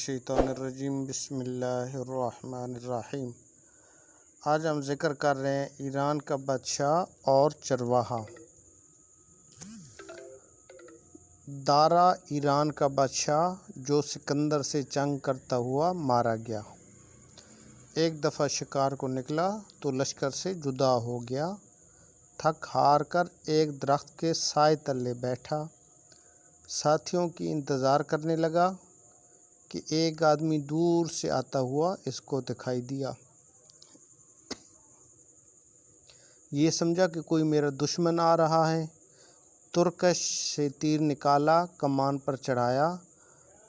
मिनश्शैतानिर्रजीम बिस्मिल्लाहिर्रहमानिर्रहीम। आज हम ज़िक्र कर रहे हैं ईरान का बादशाह और चरवाहा। दारा ईरान का बादशाह जो सिकंदर से जंग करता हुआ मारा गया। एक दफ़ा शिकार को निकला तो लश्कर से जुदा हो गया। थक हार कर एक दरख्त के साए तले बैठा। साथियों की इंतज़ार करने लगा कि एक आदमी दूर से आता हुआ इसको दिखाई दिया। ये समझा कि कोई मेरा दुश्मन आ रहा है। तुरकश से तीर निकाला, कमान पर चढ़ाया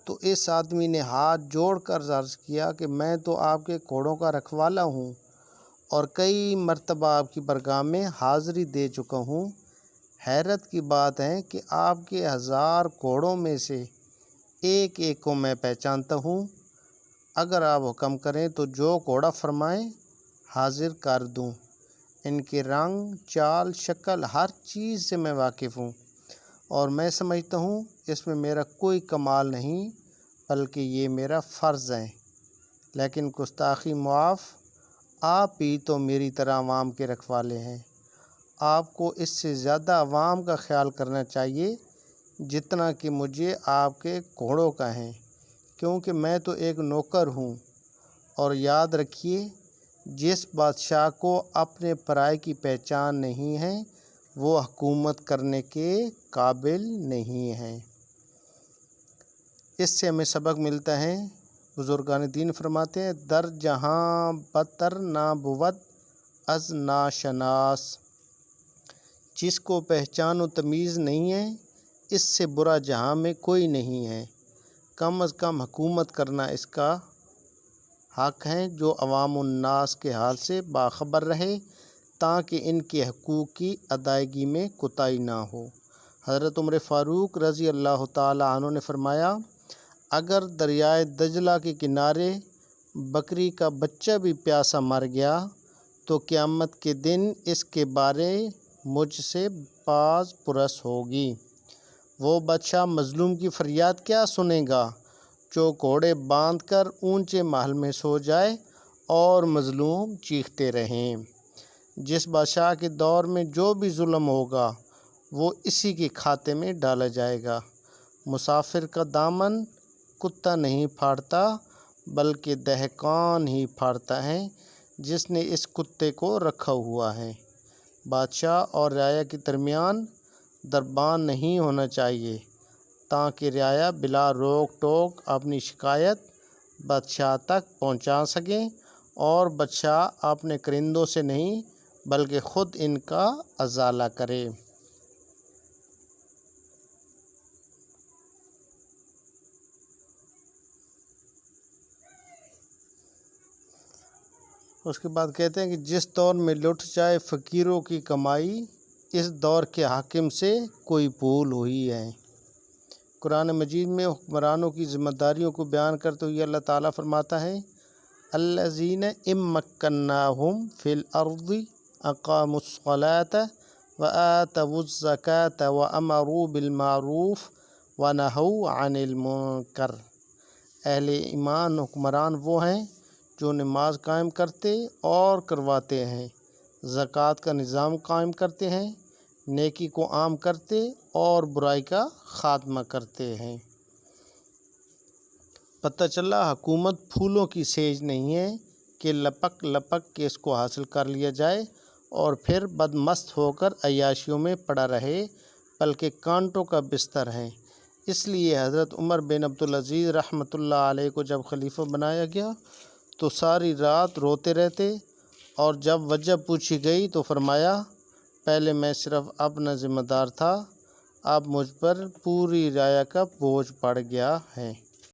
तो इस आदमी ने हाथ जोड़कर अर्ज़ किया कि मैं तो आपके घोड़ों का रखवाला हूँ और कई मर्तबा आपकी बरगाह में हाज़िरी दे चुका हूँ। हैरत की बात है कि आपके 1000 घोड़ों में से एक एक को मैं पहचानता हूँ। अगर आप हुक्म करें तो जो घोड़ा फरमाएं हाजिर कर दूँ। इनके रंग, चाल, शक्ल, हर चीज़ से मैं वाकिफ़ हूँ और मैं समझता हूँ इसमें मेरा कोई कमाल नहीं बल्कि ये मेरा फ़र्ज़ है। लेकिन गुस्ताखी मुआफ़, आप ही तो मेरी तरह अवाम के रखवाले हैं। आपको इससे ज़्यादा अवाम का ख्याल करना चाहिए जितना कि मुझे आपके घोड़ों का है, क्योंकि मैं तो एक नौकर हूँ। और याद रखिए, जिस बादशाह को अपने पराये की पहचान नहीं है वो हुकूमत करने के काबिल नहीं है। इससे हमें सबक मिलता है। बुज़ुर्गान दीन फरमाते हैं, दर जहाँ बतर ना बुवत अज ना शनास। जिसको पहचान व तमीज़ नहीं है इससे बुरा जहाँ में कोई नहीं है। कम अज़ कम हुकूमत करना इसका हक़ है जो अवाम उन्नास के हाल से बाखबर रहे ताकि इनके हकूक़ की अदायगी में कोताही ना हो। हज़रत उमर फ़ारूक रज़ी अल्लाह ताला अन्हु ने फरमाया, अगर दरियाए दजला के किनारे बकरी का बच्चा भी प्यासा मर गया तो क़यामत के दिन इसके बारे मुझसे बाज़ पुरस होगी। वो बादशाह मज़लूम की फ़रियाद क्या सुनेगा जो घोड़े बांधकर ऊंचे महल में सो जाए और मज़लूम चीखते रहें। जिस बादशाह के दौर में जो भी जुल्म होगा वो इसी के खाते में डाला जाएगा। मुसाफिर का दामन कुत्ता नहीं फाड़ता बल्कि दहकान ही फाड़ता है जिसने इस कुत्ते को रखा हुआ है। बादशाह और राया के दरमियान दरबान नहीं होना चाहिए ताकि राया बिला रोक टोक अपनी शिकायत बादशाह तक पहुंचा सकें और बादशाह अपने करिंदों से नहीं बल्कि ख़ुद इनका अज़ाला करे। उसके बाद कहते हैं कि जिस दौर में लुट जाए फ़कीरों की कमाई, इस दौर के हाकिम से कोई भूल हुई है। कुरान मजीद में हुक्मरानों की ज़िम्मेदारियों को बयान करते हुए अल्लाह ताला फरमाता है, अल्लज़ीना इम्मक्कन्नाहुम फ़िल अर्ज़ि अक़ामुस्सलाता व आतवुज़्ज़काता व अमरू बिल मारूफ़ व नहौ अनिल मुनकर। अहले ईमान हुक्मरान वो हैं जो नमाज कायम करते और करवाते हैं, ज़कात का निज़ाम कायम करते हैं, नेकी को आम करते और बुराई का ख़ात्मा करते हैं। पता चला हुकूमत फूलों की सेज नहीं है कि लपक लपक के इसको हासिल कर लिया जाए और फिर बदमस्त होकर अय्याशियों में पड़ा रहे, बल्कि कांटों का बिस्तर है। इसलिए हज़रत उमर बिन अब्दुल अज़ीज़ रहमतुल्लाह अलैह को जब खलीफा बनाया गया तो सारी रात रोते रहते और जब वजह पूछी गई तो फरमाया, पहले मैं सिर्फ़ अपना ज़िम्मेदार था, अब मुझ पर पूरी राया का बोझ पड़ गया है।